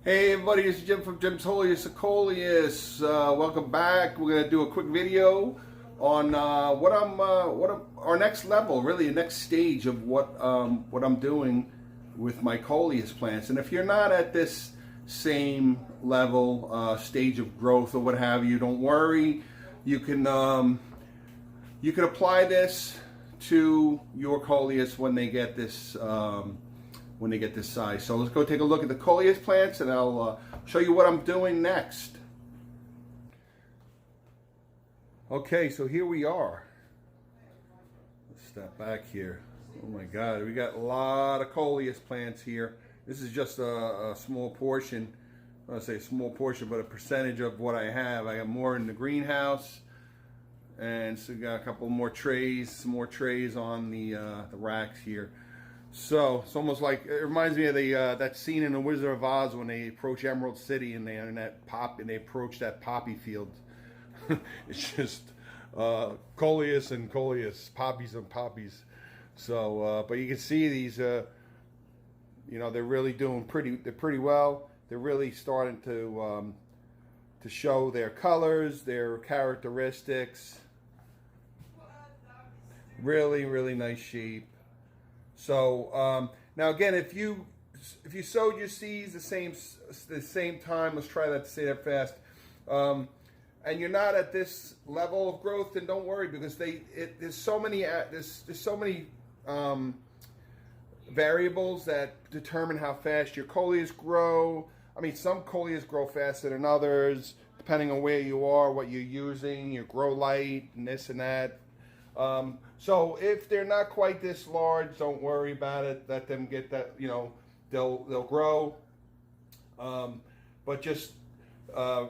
Hey everybody, it's Jim from Jim's Coleus. Welcome back. We're gonna do a quick video on what I'm our next level, really the next stage of what I'm doing with my Coleus plants. And if you're not at this same level, stage of growth or what have you, don't worry. You can apply this to your Coleus when they get this. When they get this size. So let's go take a look at the Coleus plants and I'll show you what I'm doing next. Okay, so here we are. Let's step back here. Oh my God, we got a lot of Coleus plants here. This is just a small portion. I don't say small portion, but a percentage of what I have. I got more in the greenhouse, and so we got a couple more trays, some more trays on the racks here. So it's almost like, it reminds me of the that scene in The Wizard of Oz when they approach Emerald City and they they approach that poppy field. It's just Coleus and Coleus, poppies and poppies. So, but you can see these, you know, they're really doing pretty well. They're really starting to show their colors, their characteristics. Really nice shape. So now again, if you sowed your seeds the same time, let's try that to say that fast, and you're not at this level of growth, then don't worry, because there's so many variables that determine how fast your Coleus grow. I mean, some Coleus grow faster than others, depending on where you are, what you're using, your grow light, and this and that. So if they're not quite this large, don't worry about it. Let them get that, you know, they'll grow. But just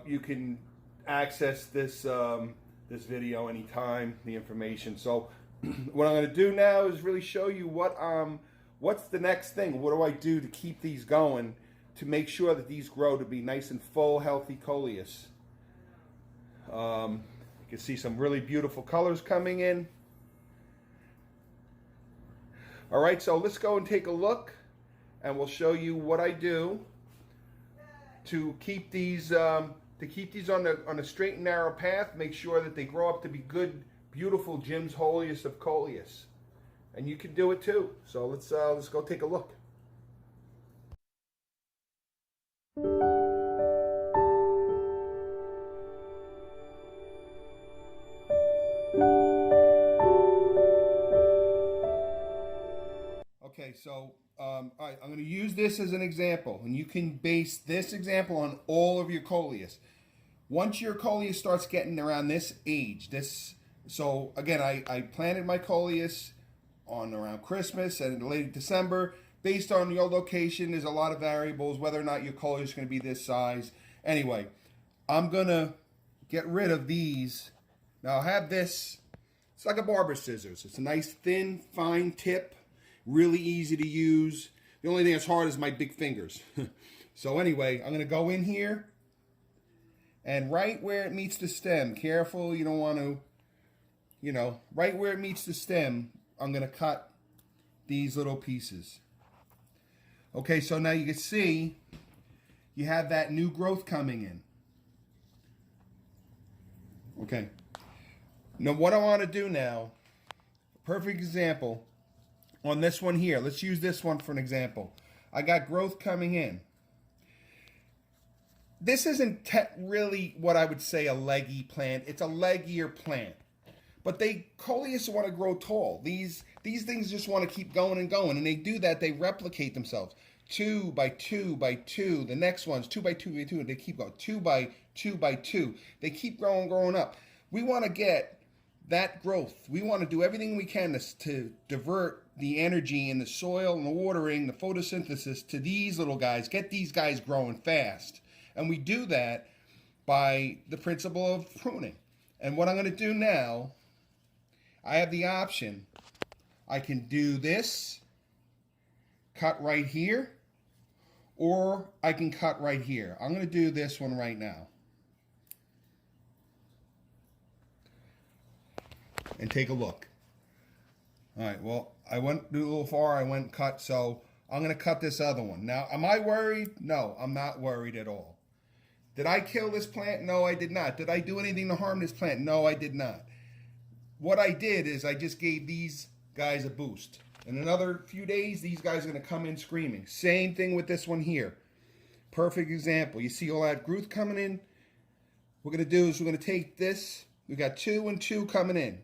you can access this this video anytime, the information. So what I'm going to do now is really show you what's the next thing. What do I do to keep these going, to make sure that these grow to be nice and full, healthy Coleus. You can see some really beautiful colors coming in. All right, so let's go and take a look, and we'll show you what I do to keep these on a straight and narrow path. Make sure that they grow up to be good, beautiful Jim's Holiest of Coleus, and you can do it too. So let's go take a look. Okay, so all right, I'm going to use this as an example, and you can base this example on all of your Coleus. Once your Coleus starts getting around this age, so again, I planted my Coleus on around Christmas and late December. Based on your location, there's a lot of variables, whether or not your Coleus is going to be this size. Anyway, I'm going to get rid of these. Now I have this, it's like a barber scissors. It's a nice thin, fine tip. Really easy to use. The only thing that's hard is my big fingers. So anyway, I'm going to go in here, and right where it meets the stem, careful, you don't want to, you know, right where it meets the stem, I'm going to cut these little pieces. Okay, so now you can see you have that new growth coming in. Okay. Now what I want to do now, perfect example, on this one here, let's use this one for an example. I got growth coming in. This isn't really what I would say a leggy plant. It's a leggier plant. But Coleus want to grow tall. These things just want to keep going and going. And they do that, they replicate themselves. 2 by 2 by 2. The next one's 2 by 2 by 2. And they keep going. 2 by 2 by 2. They keep growing up. We want to get that growth. We want to do everything we can to divert the energy in the soil and the watering, the photosynthesis to these little guys, get these guys growing fast. And we do that by the principle of pruning. And what I'm going to do now, I have the option. I can do this, cut right here, or I can cut right here. I'm going to do this one right now. And take a look. All right, well, I went a little far, I went cut, so I'm going to cut this other one. Now, am I worried? No, I'm not worried at all. Did I kill this plant? No, I did not. Did I do anything to harm this plant? No, I did not. What I did is I just gave these guys a boost. In another few days, these guys are going to come in screaming. Same thing with this one here. Perfect example. You see all that growth coming in? What we're going to do is we're going to take this. We got 2 and 2 coming in.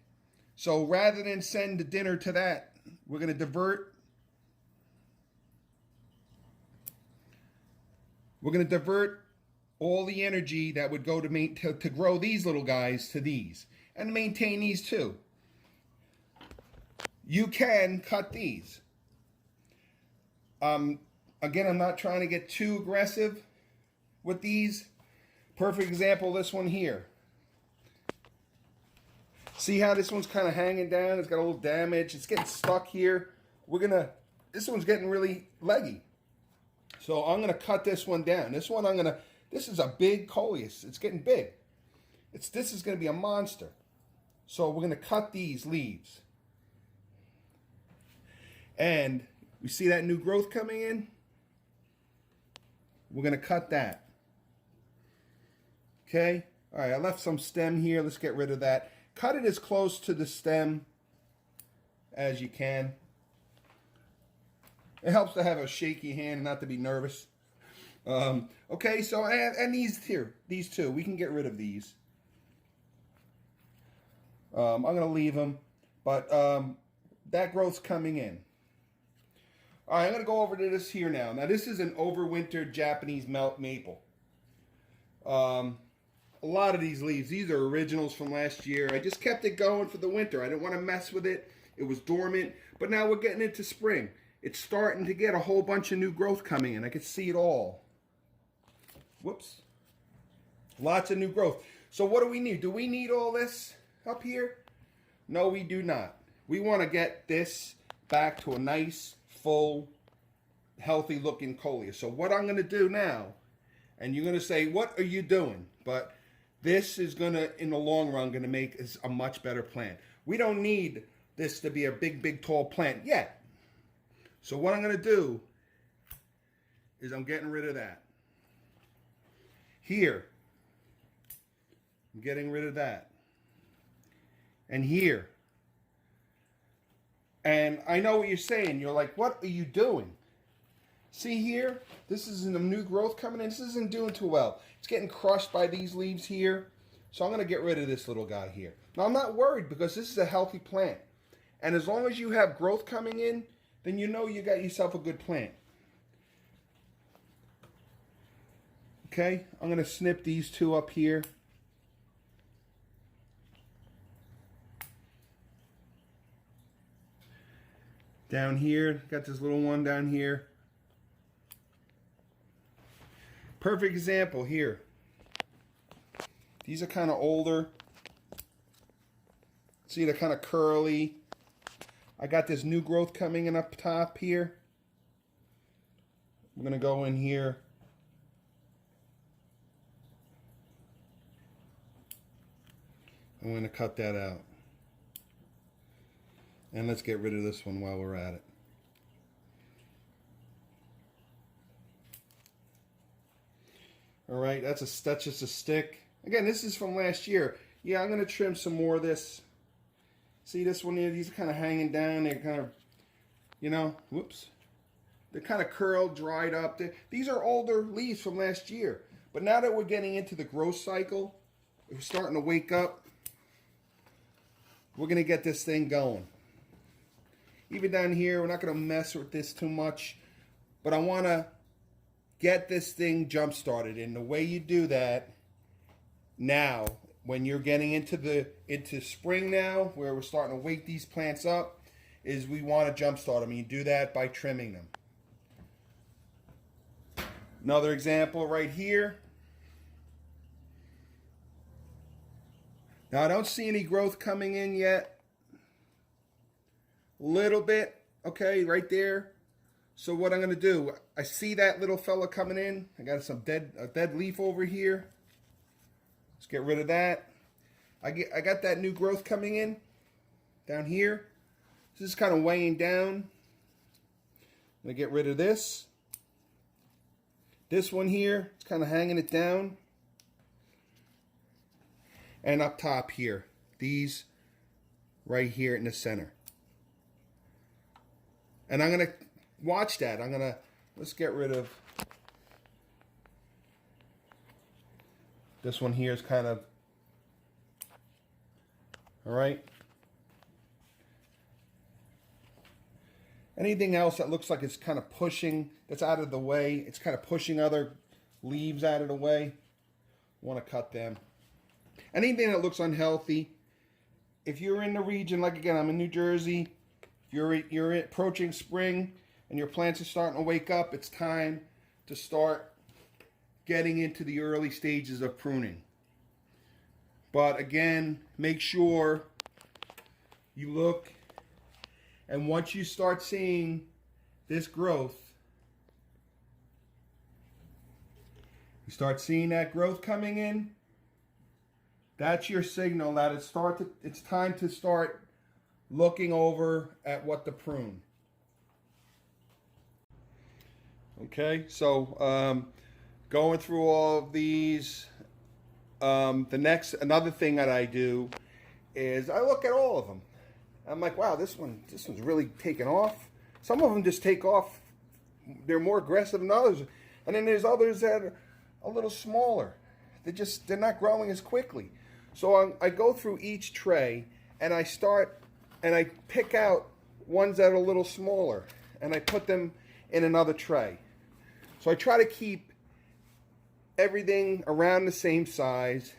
So rather than send the dinner to that, we're going to divert. We're going to divert all the energy that would go to grow these little guys to these and maintain these too. You can cut these. Again, I'm not trying to get too aggressive with these. Perfect example, this one here. See how this one's kind of hanging down? It's got a little damage. It's getting stuck here. This one's getting really leggy. So I'm gonna cut this one down. This is a big Coleus. It's getting big. This is gonna be a monster. So we're gonna cut these leaves. And we see that new growth coming in? We're gonna cut that. Okay? All right, I left some stem here. Let's get rid of that. Cut it as close to the stem as you can. It helps to have a shaky hand and not to be nervous. Okay, so and these here, these two, we can get rid of these. I'm going to leave them, but that growth's coming in. All right, I'm going to go over to this here now. Now, this is an overwintered Japanese maple. A lot of these leaves, these are originals from last year. I just kept it going for the winter. I didn't want to mess with it. It was dormant, but now we're getting into spring. It's starting to get a whole bunch of new growth coming in. I can see it all. Whoops. Lots of new growth. So what do we need? Do we need all this up here? No, we do not. We want to get this back to a nice, full, healthy looking Coleus. So what I'm going to do now, and you're going to say, what are you doing? But this is going to, in the long run, going to make us a much better plant. We don't need this to be a big, big, tall plant yet. So what I'm going to do is I'm getting rid of that. Here, I'm getting rid of that. And here. And I know what you're saying. You're like, what are you doing? See here? This is a new growth coming in. This isn't doing too well. It's getting crushed by these leaves here. So I'm going to get rid of this little guy here. Now, I'm not worried because this is a healthy plant. And as long as you have growth coming in, then you know you got yourself a good plant. Okay, I'm going to snip these two up here. Down here, got this little one down here. Perfect example here. These are kind of older. See, they're kind of curly. I got this new growth coming in up top here. I'm going to go in here. I'm going to cut that out. And let's get rid of this one while we're at it. All right, that's just a stick. Again, this is from last year. Yeah, I'm going to trim some more of this. See this one here? These are kind of hanging down. They're kind of, you know, whoops. They're kind of curled, dried up. These are older leaves from last year. But now that we're getting into the growth cycle, we're starting to wake up. We're going to get this thing going. Even down here, we're not going to mess with this too much. But I want to get this thing jump started. And the way you do that now, when you're getting into spring now, where we're starting to wake these plants up, is we want to jump start them. And you do that by trimming them. Another example right here. Now I don't see any growth coming in yet. Little bit, okay, right there. So what I'm going to do, I see that little fella coming in. I got a dead leaf over here. Let's get rid of that. I got that new growth coming in down here. This is kind of weighing down. I'm going to get rid of this. This one here, it's kind of hanging it down. And up top here, these right here in the center. And I'm going to watch that. Let's get rid of this one here is kind of, all right. Anything else that looks like it's kind of pushing, that's out of the way, it's kind of pushing other leaves out of the way, want to cut them. Anything that looks unhealthy, if you're in the region, like again, I'm in New Jersey, if you're approaching spring and your plants are starting to wake up, it's time to start getting into the early stages of pruning. But again, make sure you look, and once you start seeing this growth, you start seeing that growth coming in, that's your signal that it's time to start looking over at what to prune. Okay, so going through all of these, another thing that I do is I look at all of them. I'm like, wow, this one's really taken off. Some of them just take off. They're more aggressive than others. And then there's others that are a little smaller. They're not growing as quickly. So I go through each tray and I pick out ones that are a little smaller and I put them in another tray. So I try to keep everything around the same size,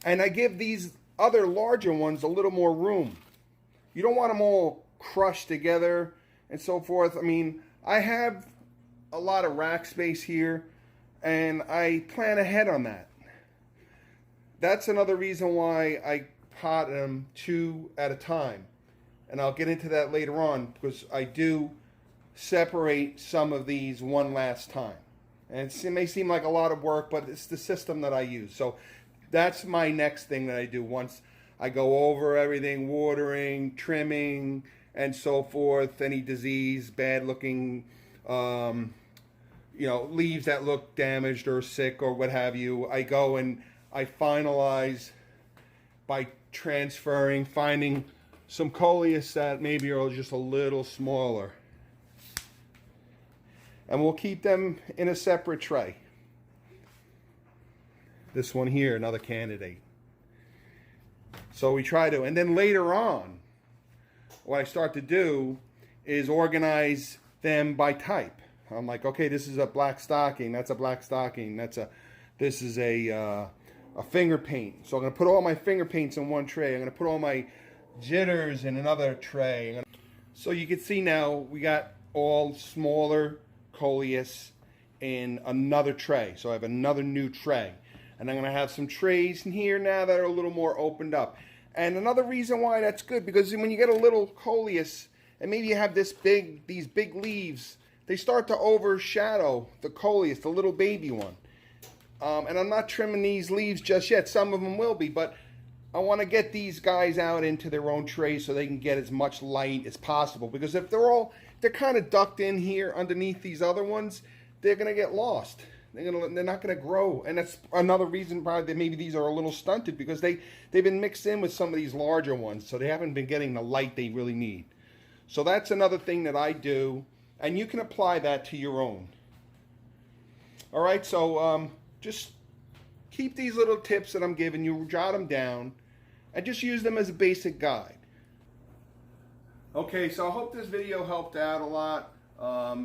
and I give these other larger ones a little more room. You don't want them all crushed together and so forth. I mean, I have a lot of rack space here, and I plan ahead on that. That's another reason why I pot them 2 at a time, and I'll get into that later on, because I do separate some of these one last time. And it may seem like a lot of work, but it's the system that I use. So that's my next thing that I do once I go over everything, watering, trimming, and so forth. Any disease, bad looking, leaves that look damaged or sick or what have you. I go and I finalize by transferring, finding some Coleus that maybe are just a little smaller. And we'll keep them in a separate tray. This one here, another candidate. So we try to, and then later on, what I start to do is organize them by type. I'm like, okay, this is a black stocking, that's a black stocking, this is a finger paint. So I'm gonna put all my finger paints in one tray. I'm gonna put all my jitters in another tray. So you can see now we got all smaller Coleus in another tray. So I have another new tray. And I'm going to have some trays in here now that are a little more opened up. And another reason why that's good, because when you get a little Coleus, and maybe you have these big leaves, they start to overshadow the Coleus, the little baby one. And I'm not trimming these leaves just yet. Some of them will be, but I want to get these guys out into their own trays so they can get as much light as possible. Because if they're kind of ducked in here underneath these other ones, they're going to get lost. They're not going to grow. And that's another reason probably that maybe these are a little stunted, because they've been mixed in with some of these larger ones, so they haven't been getting the light they really need. So that's another thing that I do, and you can apply that to your own. All right, so just keep these little tips that I'm giving you, jot them down, and just use them as a basic guide. Okay, so I hope this video helped out a lot.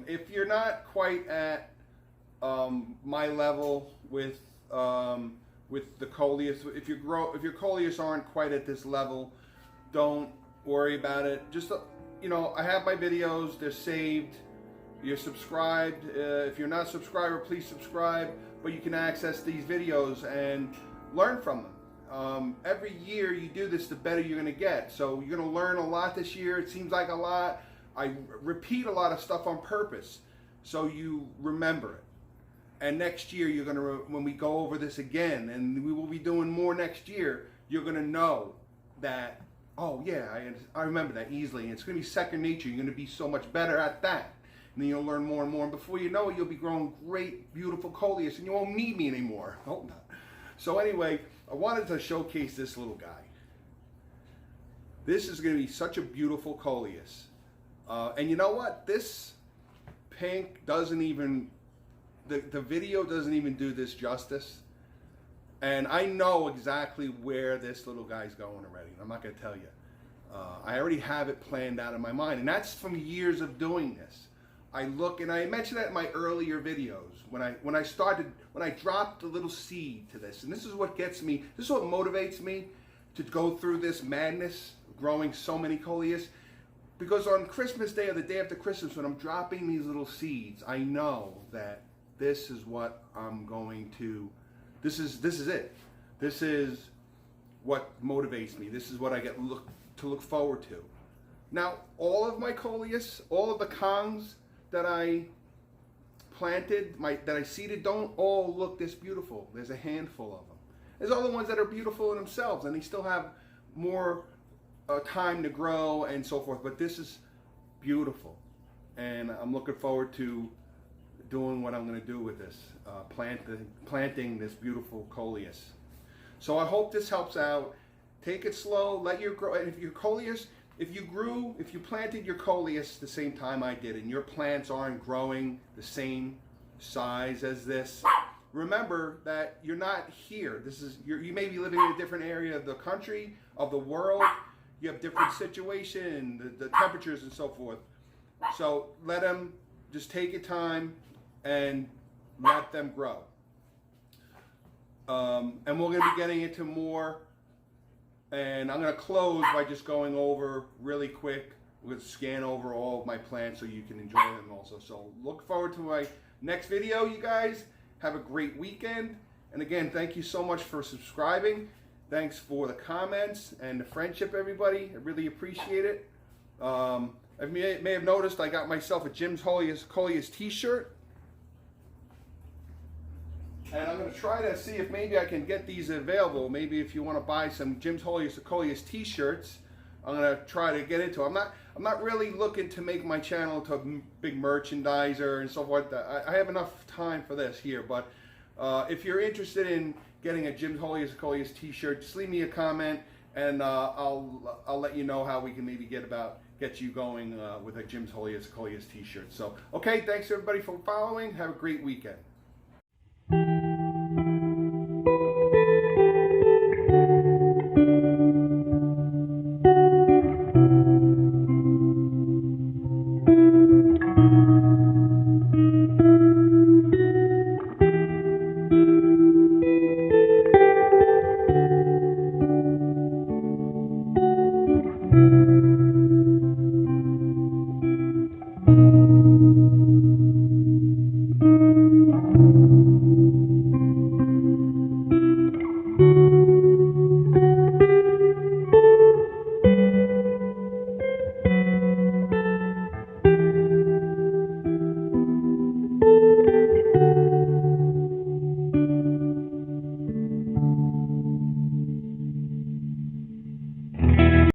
If you're not quite at my level with the Coleus, if your Coleus aren't quite at this level, don't worry about it. Just I have my videos, they're saved, you're subscribed. If you're not a subscriber, please subscribe, but you can access these videos and learn from them. Every year you do this, the better you're going to get. So you're going to learn a lot this year. It seems like a lot. I repeat a lot of stuff on purpose so you remember it. And next year, you're going to, when we go over this again, and we will be doing more next year, you're going to know that, oh yeah, I remember that easily. And it's going to be second nature. You're going to be so much better at that. And then you'll learn more and more. And before you know it, you'll be growing great, beautiful Coleus, and you won't need me anymore. Hope not. So anyway, I wanted to showcase this little guy. This is going to be such a beautiful Coleus. And you know what? This pink doesn't even, the video doesn't even do this justice. And I know exactly where this little guy's going already. I'm not going to tell you. I already have it planned out in my mind. And that's from years of doing this. I look, and I mentioned that in my earlier videos, when I dropped a little seed to this. And this is what gets me, this is what motivates me to go through this madness, growing so many Coleus. Because on Christmas Day or the day after Christmas, when I'm dropping these little seeds, I know that this is what I'm going to, this is it. This is what motivates me. This is what I get to look forward to. Now, all of my Coleus, all of the Kongs that I planted, that I seeded, don't all look this beautiful. There's a handful of them. There's other ones that are beautiful in themselves, and they still have more time to grow and so forth, but this is beautiful, and I'm looking forward to doing what I'm going to do with this, planting this beautiful Coleus. So I hope this helps out. Take it slow, let your grow. If your Coleus, if you planted your Coleus the same time I did, and your plants aren't growing the same size as this, remember that you're not here. You may be living in a different area of the country, of the world. You have different situation, the temperatures and so forth. So let them, just take your time and let them grow. And we're going to be getting into more. And I'm going to close by just going over really quick. We're going to scan over all of my plants so you can enjoy them also. So look forward to my next video, you guys. Have a great weekend. And again, thank you so much for subscribing. Thanks for the comments and the friendship, everybody. I really appreciate it. You may have noticed I got myself a Jim's Coleus t-shirt. And I'm going to try to see if maybe I can get these available. Maybe if you want to buy some Jim's Coleus t-shirts, I'm going to try to get into it. I'm not really looking to make my channel to a big merchandiser and so forth. I have enough time for this here, but if you're interested in getting a Jim's Coleus t-shirt, just leave me a comment, and I'll let you know how we can maybe get you going with a Jim's Coleus t-shirt. So, okay, thanks everybody for following. Have a great weekend.